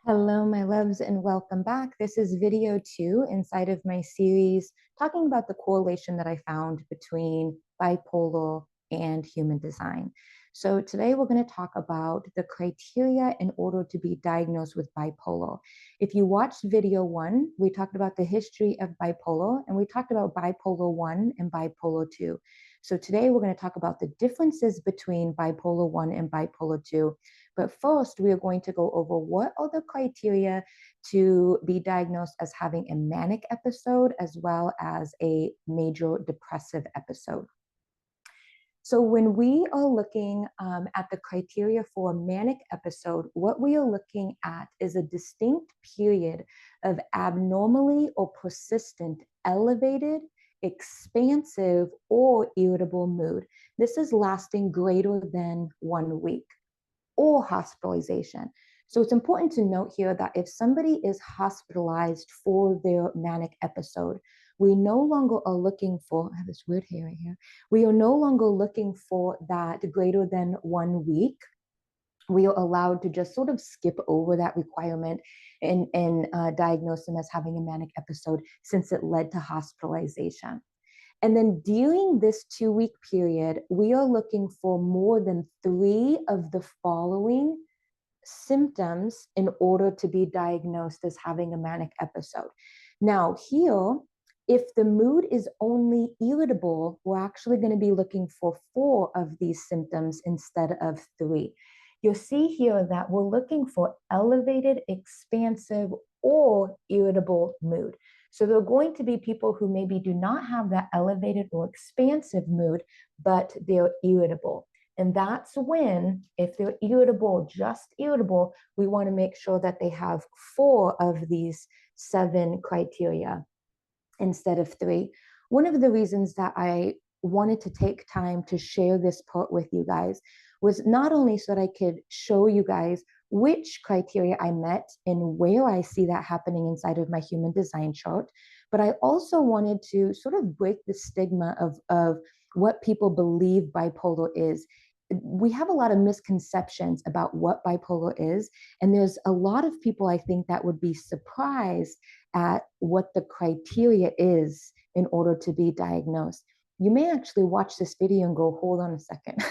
Hello, my loves, and welcome back. This is video 2 inside of my series talking about the correlation that I found between bipolar and human design. So today we're going to talk about the criteria in order to be diagnosed with bipolar. If you watched video 1, we talked about the history of bipolar, and we talked about bipolar 1 and bipolar 2. So today we're going to talk about the differences between bipolar 1 and bipolar 2. But first, we are going to go over what are the criteria to be diagnosed as having a manic episode as well as a major depressive episode. So when we are looking at the criteria for a manic episode, what we are looking at is a distinct period of abnormally or persistent elevated, expansive, or irritable mood. This is lasting greater than 1 week, or hospitalization. So it's important to note here that if somebody is hospitalized for their manic episode, we no longer are looking for, I have this weird hair right here. We are no longer looking for that greater than 1 week. We are allowed to just sort of skip over that requirement and diagnose them as having a manic episode since it led to hospitalization. And then during this 2-week period, we are looking for more than 3 of the following symptoms in order to be diagnosed as having a manic episode. Now, here, if the mood is only irritable, we're actually going to be looking for 4 of these symptoms instead of 3. You'll see here that we're looking for elevated, expansive, or irritable mood. So there are going to be people who maybe do not have that elevated or expansive mood, but they're irritable. And that's when, if they're irritable, just irritable, we want to make sure that they have 4 of these 7 criteria instead of 3. One of the reasons that I wanted to take time to share this part with you guys was not only so that I could show you guys which criteria I met and where I see that happening inside of my human design chart, but I also wanted to sort of break the stigma of what people believe bipolar is. We have a lot of misconceptions about what bipolar is, and there's a lot of people, I think, that would be surprised at what the criteria is in order to be diagnosed. You may actually watch this video and go, hold on a second.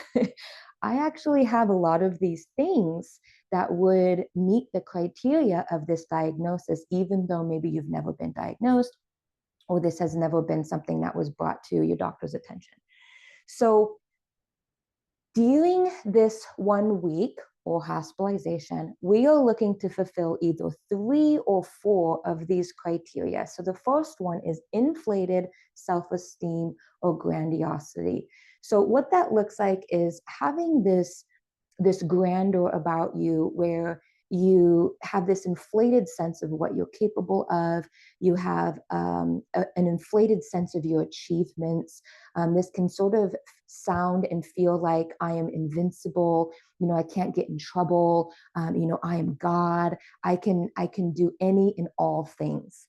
I actually have a lot of these things that would meet the criteria of this diagnosis, even though maybe you've never been diagnosed or this has never been something that was brought to your doctor's attention. So during this 1 week or hospitalization, we are looking to fulfill either 3 or 4 of these criteria. So the first one is inflated self-esteem or grandiosity. So what that looks like is having this grandeur about you where you have this inflated sense of what you're capable of. You have an inflated sense of your achievements. This can sort of sound and feel like I am invincible. I can't get in trouble. I am God. I can do any and all things.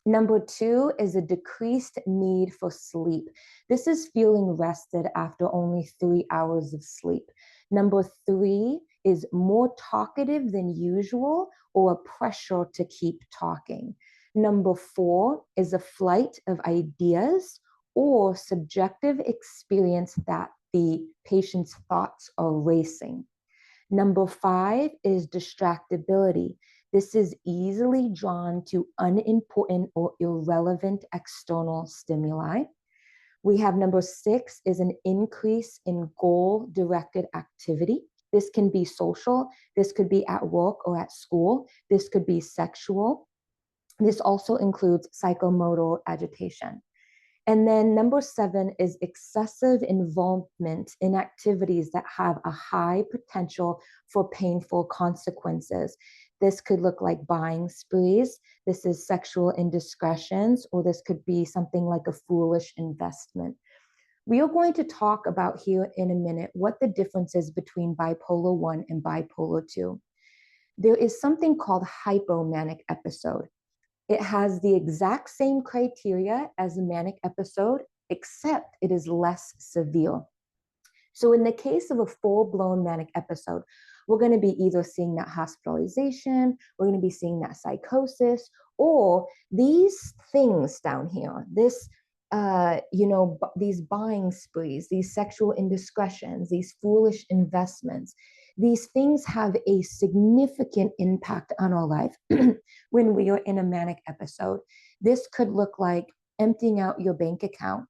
Number 2 is a decreased need for sleep. This is feeling rested after only 3 hours of sleep. Number 3 is more talkative than usual or a pressure to keep talking. Number 4 is a flight of ideas or subjective experience that the patient's thoughts are racing. Number 5 is distractibility. This is easily drawn to unimportant or irrelevant external stimuli. We have number 6 is an increase in goal-directed activity. This can be social. This could be at work or at school. This could be sexual. This also includes psychomotor agitation. And then number 7 is excessive involvement in activities that have a high potential for painful consequences. This could look like buying sprees. This is sexual indiscretions, or this could be something like a foolish investment. We are going to talk about here in a minute what the difference is between bipolar 1 and bipolar 2. There is something called hypomanic episode. It has the exact same criteria as a manic episode, except it is less severe. So in the case of a full-blown manic episode, we're going to be either seeing that hospitalization, we're going to be seeing that psychosis, or these things down here, this these buying sprees, these sexual indiscretions, these foolish investments, these things have a significant impact on our life when we are in a manic episode. This could look like emptying out your bank account.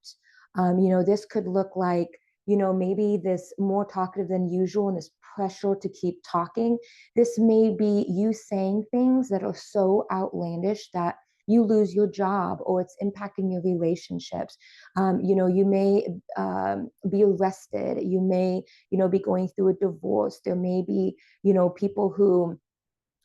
This could look like, maybe this more talkative than usual and this pressure to keep talking. This may be you saying things that are so outlandish that you lose your job or it's impacting your relationships. You may be arrested. You may, be going through a divorce. There may be, people who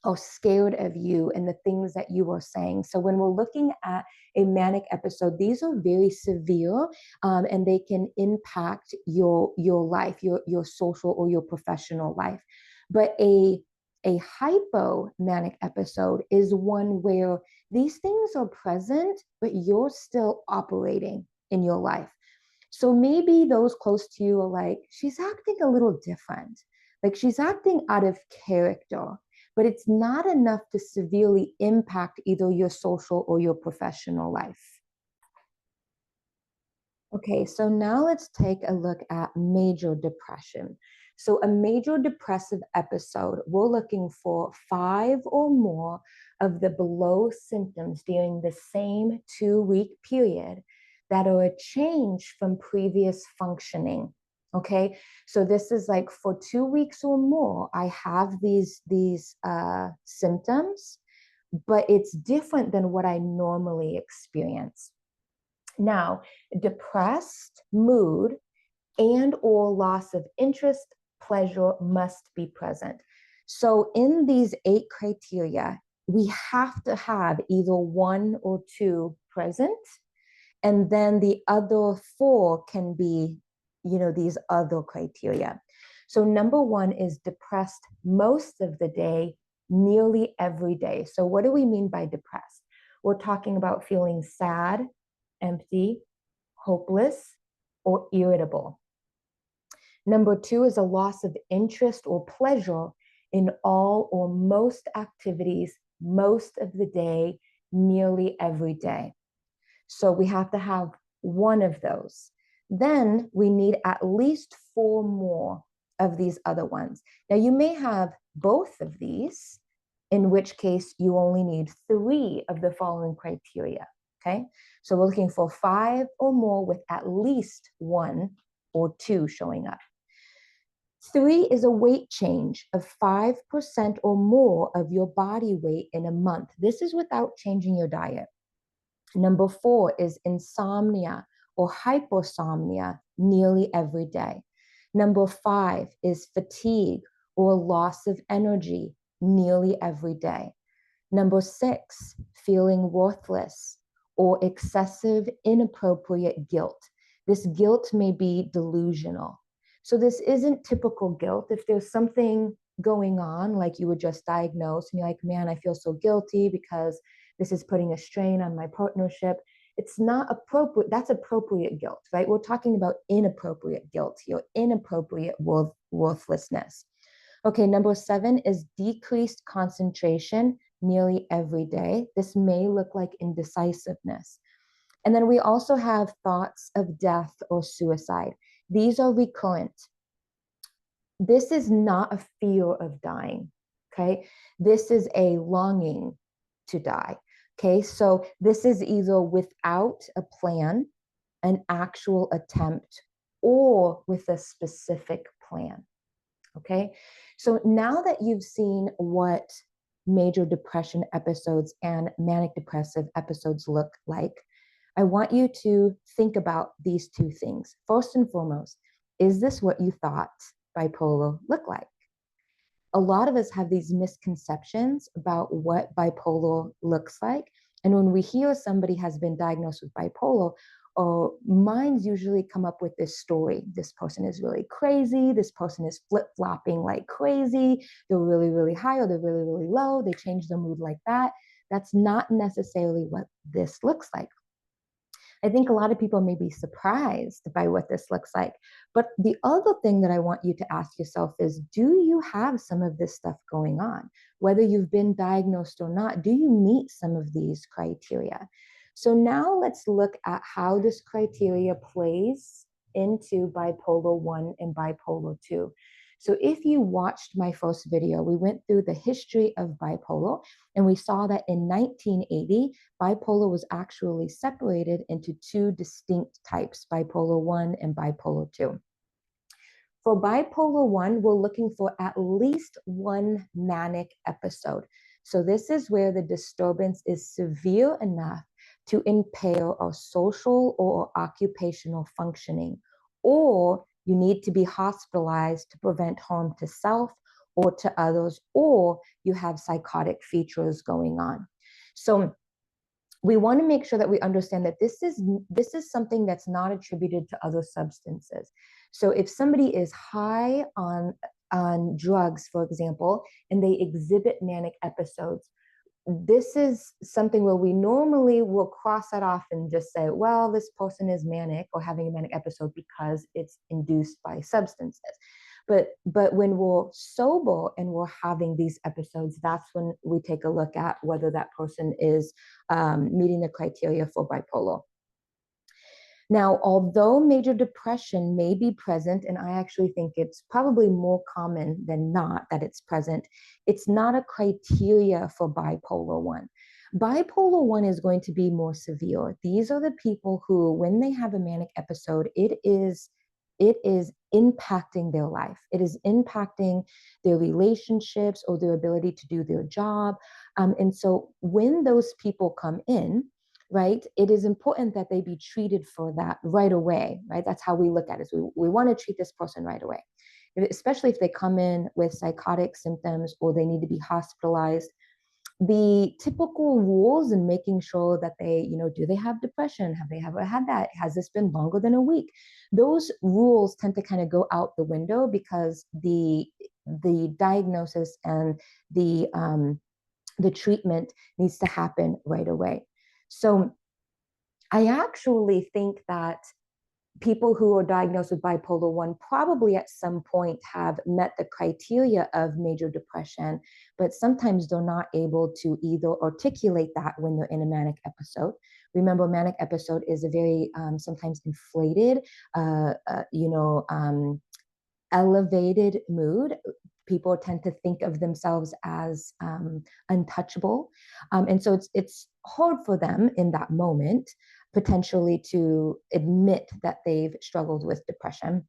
are scared of you and the things that you are saying. So when we're looking at a manic episode, these are very severe, and they can impact your life, your social or your professional life. But a hypomanic episode is one where these things are present, but you're still operating in your life. So maybe those close to you are like, she's acting a little different. Like she's acting out of character, but it's not enough to severely impact either your social or your professional life. Okay, so now let's take a look at major depression. So, a major depressive episode, we're looking for 5 or more of the below symptoms during the same 2-week period that are a change from previous functioning. Okay, so this is like for 2 weeks or more, I have these symptoms, but it's different than what I normally experience. Now, depressed mood and or loss of interest, pleasure must be present. So in these 8 criteria, we have to have either 1 or 2 present, and then the other 4 can be, these other criteria. So number 1 is depressed most of the day, nearly every day. So what do we mean by depressed? We're talking about feeling sad, empty, hopeless, or irritable. Number 2 is a loss of interest or pleasure in all or most activities most of the day, nearly every day. So we have to have 1 of those. Then we need at least 4 more of these other ones. Now you may have both of these, in which case you only need 3 of the following criteria. Okay, so we're looking for 5 or more with at least 1 or 2 showing up. 3 is a weight change of 5% or more of your body weight in a month. This is without changing your diet. Number 4 is insomnia or hypersomnia nearly every day. Number 5 is fatigue or loss of energy nearly every day. Number 6, feeling worthless or excessive inappropriate guilt. This guilt may be delusional. So this isn't typical guilt. If there's something going on, like you were just diagnosed and you're like, man, I feel so guilty because this is putting a strain on my partnership. It's not appropriate. That's appropriate guilt, right? We're talking about inappropriate guilt here, inappropriate worthlessness. Okay, number 7 is decreased concentration nearly every day. This may look like indecisiveness. And then we also have thoughts of death or suicide. These are recurrent. This is not a fear of dying, okay? This is a longing to die, okay? So this is either without a plan, an actual attempt, or with a specific plan, okay? So now that you've seen what major depression episodes and manic depressive episodes look like, I want you to think about these 2 things. First and foremost, is this what you thought bipolar looked like? A lot of us have these misconceptions about what bipolar looks like. And when we hear somebody has been diagnosed with bipolar, our minds usually come up with this story. This person is really crazy. This person is flip-flopping like crazy. They're really, really high or they're really, really low. They change their mood like that. That's not necessarily what this looks like. I think a lot of people may be surprised by what this looks like. But the other thing that I want you to ask yourself is, do you have some of this stuff going on? Whether you've been diagnosed or not, do you meet some of these criteria? So now let's look at how this criteria plays into bipolar 1 and bipolar 2. So if you watched my first video, we went through the history of bipolar, and we saw that in 1980, bipolar was actually separated into two distinct types, bipolar 1 and bipolar 2. For bipolar 1, we're looking for at least one manic episode. So this is where the disturbance is severe enough to impair our social or occupational functioning, or you need to be hospitalized to prevent harm to self or to others, or you have psychotic features going on. So we want to make sure that we understand that this is something that's not attributed to other substances. So if somebody is high on drugs, for example, and they exhibit manic episodes, this is something where we normally will cross that off and just say, well, this person is manic or having a manic episode because it's induced by substances. But when we're sober and we're having these episodes, that's when we take a look at whether that person is meeting the criteria for bipolar. Now, although major depression may be present, and I actually think it's probably more common than not that it's present, it's not a criteria for bipolar 1. Bipolar 1 is going to be more severe. These are the people who, when they have a manic episode, it is impacting their life. It is impacting their relationships or their ability to do their job. And so when those people come in, right, it is important that they be treated for that right away, right? That's how we look at it. So we want to treat this person right away, especially if they come in with psychotic symptoms or they need to be hospitalized. The typical rules in making sure that they, do they have depression? Have they ever had that? Has this been longer than a week? Those rules tend to kind of go out the window because the diagnosis and the treatment needs to happen right away. So I actually think that people who are diagnosed with bipolar 1 probably at some point have met the criteria of major depression, but sometimes they're not able to either articulate that when they're in a manic episode. Remember, manic episode is a very sometimes inflated, elevated mood. People tend to think of themselves as untouchable. And so it's hard for them in that moment potentially to admit that they've struggled with depression.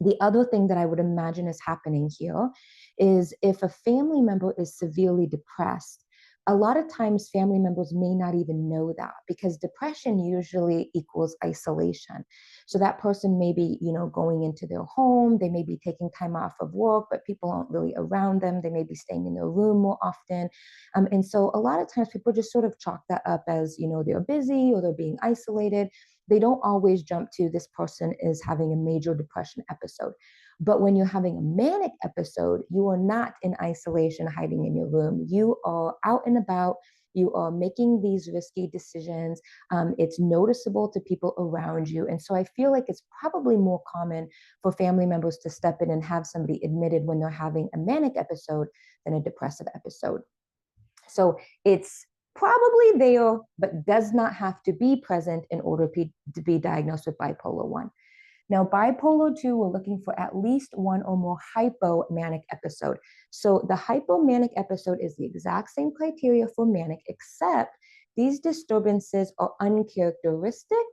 The other thing that I would imagine is happening here is if a family member is severely depressed, a lot of times family members may not even know that because depression usually equals isolation. So that person may be, going into their home, they may be taking time off of work, but people aren't really around them. They may be staying in their room more often. And so a lot of times people just sort of chalk that up as, they're busy or they're being isolated. They don't always jump to this person is having a major depression episode. But when you're having a manic episode, you are not in isolation, hiding in your room. You are out and about. You are making these risky decisions. It's noticeable to people around you. And so I feel like it's probably more common for family members to step in and have somebody admitted when they're having a manic episode than a depressive episode. So it's probably there, but does not have to be present in order to be diagnosed with bipolar 1. Now, bipolar 2, we're looking for at least one or more hypomanic episode. So the hypomanic episode is the exact same criteria for manic, except these disturbances are uncharacteristic,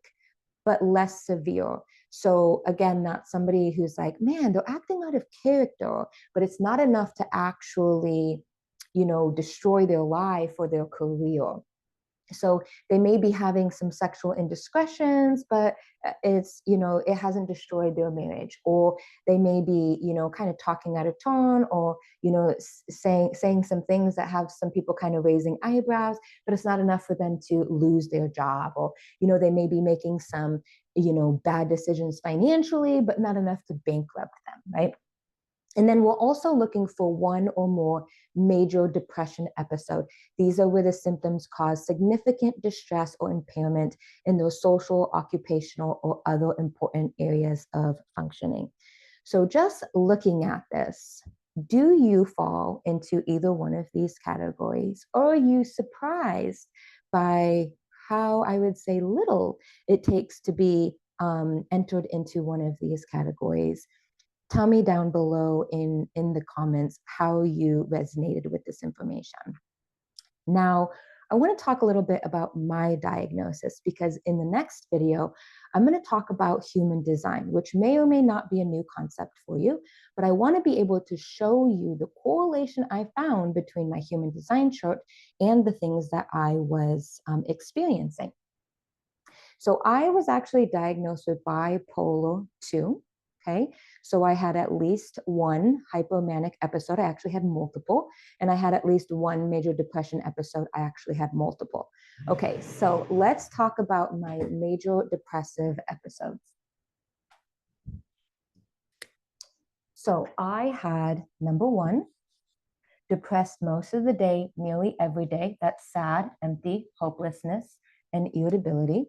but less severe. So again, not somebody who's like, man, they're acting out of character, but it's not enough to actually, destroy their life or their career. So they may be having some sexual indiscretions, but it hasn't destroyed their marriage. Or they may be, kind of talking out of turn, or, saying some things that have some people kind of raising eyebrows, but it's not enough for them to lose their job. Or, they may be making some, bad decisions financially, but not enough to bankrupt them, right? And then we're also looking for one or more major depression episode. These are where the symptoms cause significant distress or impairment in those social, occupational, or other important areas of functioning. So just looking at this, do you fall into either one of these categories? Or are you surprised by how, I would say, little it takes to be entered into one of these categories? Tell me down below in the comments how you resonated with this information. Now, I want to talk a little bit about my diagnosis because in the next video, I'm going to talk about human design, which may or may not be a new concept for you, but I want to be able to show you the correlation I found between my human design chart and the things that I was experiencing. So I was actually diagnosed with bipolar 2. Okay. So I had at least one hypomanic episode. I actually had multiple. And I had at least one major depression episode. I actually had multiple. Okay. So let's talk about my major depressive episodes. So I had number one, depressed most of the day, nearly every day. That's sad, empty, hopelessness, and irritability.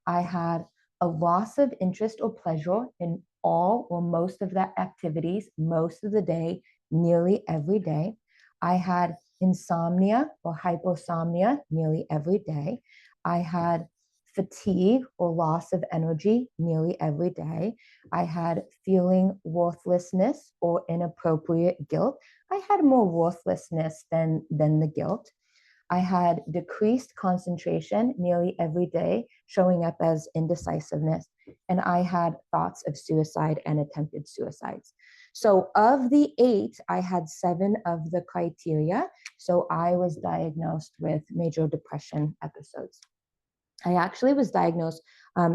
I had a loss of interest or pleasure in all or most of the activities, most of the day, nearly every day. I had insomnia or hyposomnia nearly every day. I had fatigue or loss of energy nearly every day. I had feeling worthlessness or inappropriate guilt. I had more worthlessness than the guilt. I had decreased concentration nearly every day, showing up as indecisiveness. And I had thoughts of suicide and attempted suicides. So, of the 8, I had 7 of the criteria. So, I was diagnosed with major depression episodes. I actually was diagnosed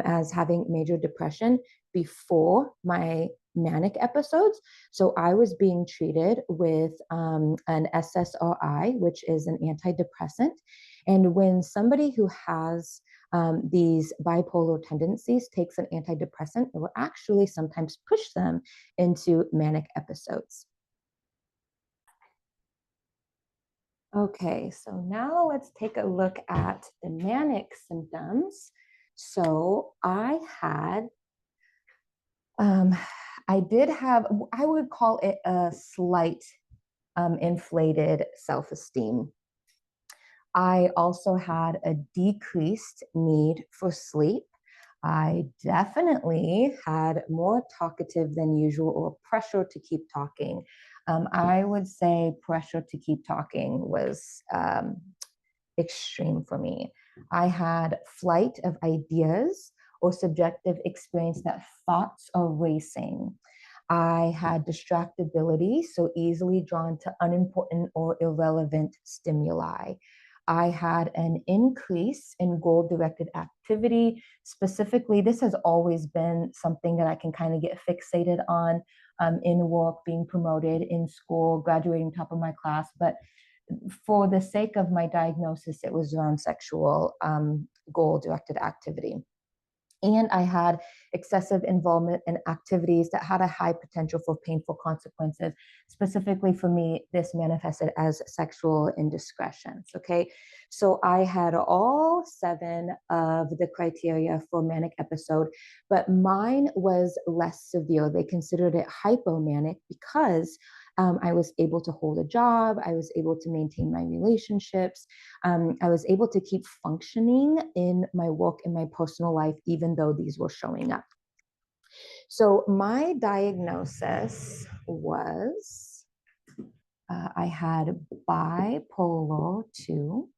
as having major depression before my manic episodes. So I was being treated with an SSRI, which is an antidepressant. And when somebody who has these bipolar tendencies takes an antidepressant, it will actually sometimes push them into manic episodes. Okay, so now let's take a look at the manic symptoms. So I did have, I would call it a slight inflated self-esteem. I also had a decreased need for sleep. I definitely had more talkative than usual or pressure to keep talking. I would say pressure to keep talking was extreme for me. I had flight of ideas or subjective experience that thoughts are racing. I had distractibility, so easily drawn to unimportant or irrelevant stimuli. I had an increase in goal directed activity. Specifically, this has always been something that I can kind of get fixated on in work, being promoted in school, graduating top of my class. But for the sake of my diagnosis, it was around sexual goal directed activity. And I had excessive involvement in activities that had a high potential for painful consequences. Specifically for me, this manifested as sexual indiscretions. Okay. So I had all 7 of the criteria for manic episode, but mine was less severe. They considered it hypomanic because I was able to hold a job. I was able to maintain my relationships. I was able to keep functioning in my work and my personal life, even though these were showing up. So my diagnosis was I had bipolar 2.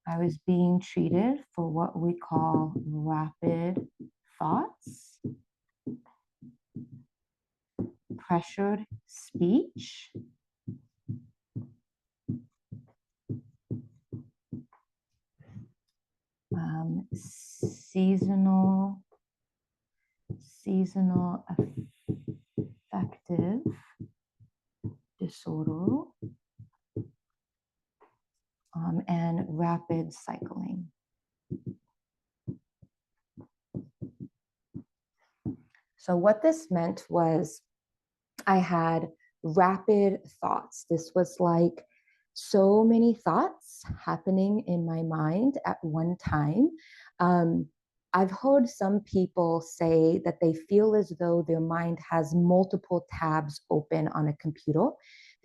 I was being treated for what we call rapid thoughts, pressured speech, seasonal affective disorder, and rapid cycling. So what this meant was I had rapid thoughts. This was like so many thoughts happening in my mind at one time. Um, I've heard some people say that they feel as though their mind has multiple tabs open on a computer.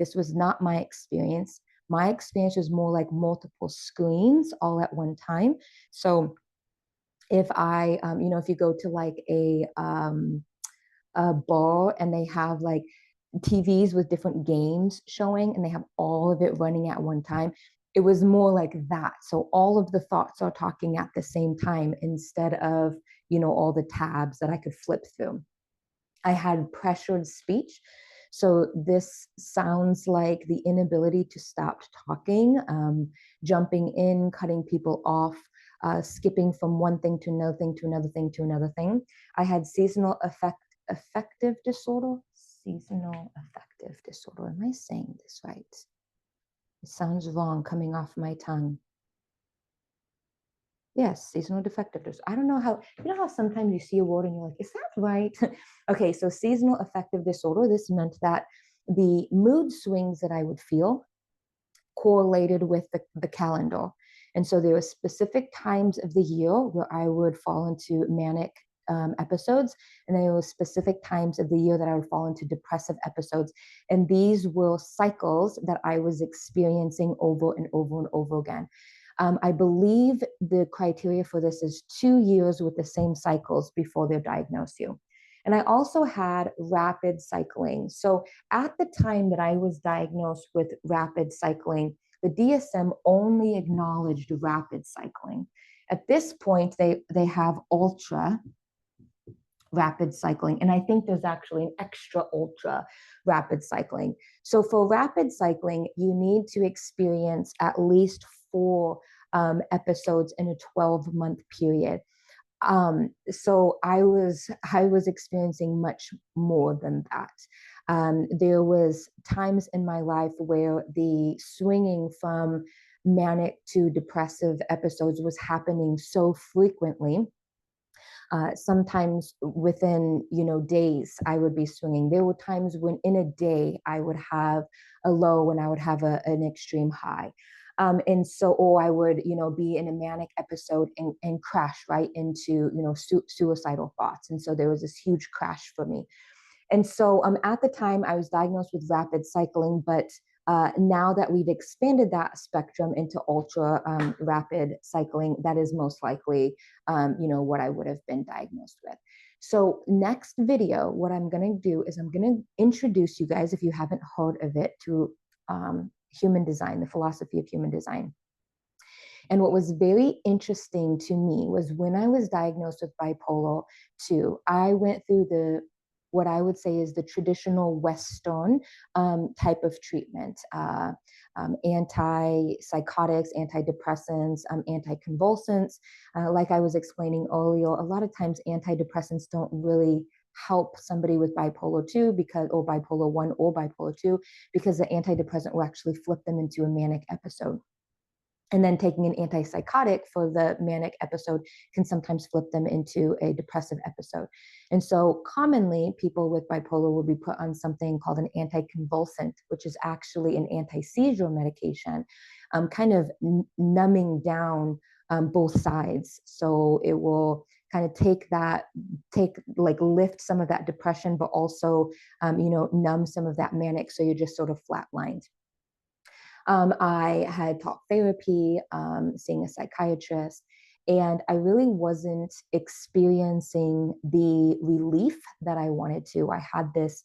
This was not my experience. My experience was more like multiple screens all at one time. So if if you go to like a bar and they have like TVs with different games showing and they have all of it running at one time. It was more like that. So all of the thoughts are talking at the same time instead of, all the tabs that I could flip through. I had pressured speech. So this sounds like the inability to stop talking, jumping in, cutting people off, skipping from one thing to another thing to another thing to another thing. I had affective disorder. Seasonal affective disorder. Am I saying this right? It sounds wrong coming off my tongue. Yes, seasonal defective disorder. I don't know how, sometimes you see a word and you're like, is that right? Okay, so seasonal affective disorder, this meant that the mood swings that I would feel correlated with the calendar. And so there were specific times of the year where I would fall into manic episodes, and there were specific times of the year that I would fall into depressive episodes. And these were cycles that I was experiencing over and over and over again. I believe the criteria for this is 2 years with the same cycles before they diagnose you. And I also had rapid cycling. So at the time that I was diagnosed with rapid cycling, the DSM only acknowledged rapid cycling. At this point, they have ultra rapid cycling. And I think there's actually an extra ultra rapid cycling. So for rapid cycling, you need to experience at least four episodes in a 12-month period. So I was experiencing much more than that. There was times in my life where the swinging from manic to depressive episodes was happening so frequently. Sometimes within days I would be swinging. There were times when in a day I would have a low and I would have an extreme high. And so, or I would, be in a manic episode and crash right into, suicidal thoughts. And so there was this huge crash for me. And so at the time, I was diagnosed with rapid cycling, but now that we've expanded that spectrum into ultra rapid cycling, that is most likely, what I would have been diagnosed with. So next video, what I'm going to do is I'm going to introduce you guys, if you haven't heard of it, to human design, the philosophy of human design. And what was very interesting to me was when I was diagnosed with bipolar 2, I went through what I would say is the traditional Western type of treatment, antipsychotics, antidepressants, anticonvulsants. Like I was explaining earlier, a lot of times antidepressants don't really help somebody with bipolar 2 or bipolar 1 or bipolar 2 because the antidepressant will actually flip them into a manic episode. And then taking an antipsychotic for the manic episode can sometimes flip them into a depressive episode. And so commonly people with bipolar will be put on something called an anticonvulsant, which is actually an anti-seizure medication, kind of numbing down both sides. So it will kind of lift some of that depression, but also, numb some of that manic. So you're just sort of flatlined. I had talk therapy, seeing a psychiatrist, and I really wasn't experiencing the relief that I wanted to. I had this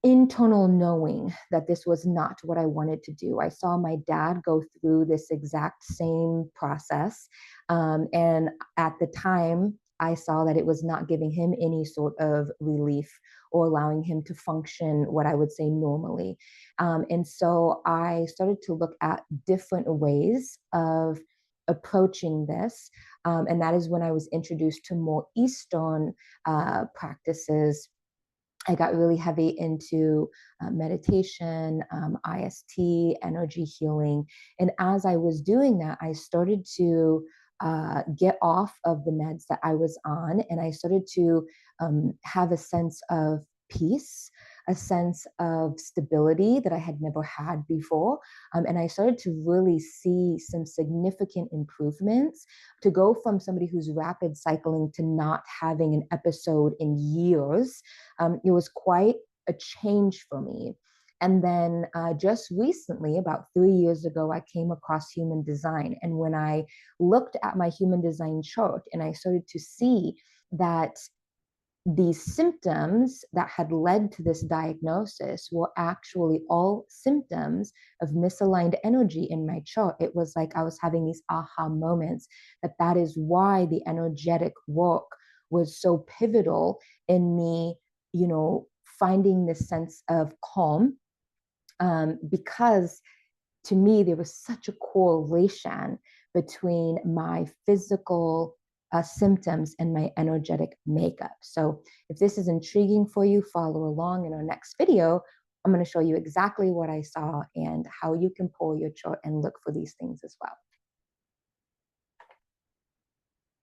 internal knowing that this was not what I wanted to do. I saw my dad go through this exact same process. And at the time, I saw that it was not giving him any sort of relief or allowing him to function what I would say normally. And so I started to look at different ways of approaching this. And that is when I was introduced to more Eastern practices. I got really heavy into meditation, IST, energy healing. And as I was doing that, I started to get off of the meds that I was on, and I started to have a sense of peace, a sense of stability that I had never had before. And I started to really see some significant improvements, to go from somebody who's rapid cycling to not having an episode in years. It was quite a change for me. And then just recently, about 3 years ago, I came across human design. And when I looked at my human design chart and I started to see that these symptoms that had led to this diagnosis were actually all symptoms of misaligned energy in my chart. It was like I was having these aha moments, that is why the energetic work was so pivotal in me, finding this sense of calm, because to me, there was such a correlation between my physical symptoms and my energetic makeup. So if this is intriguing for you, follow along in our next video. I'm going to show you exactly what I saw and how you can pull your chart and look for these things as well.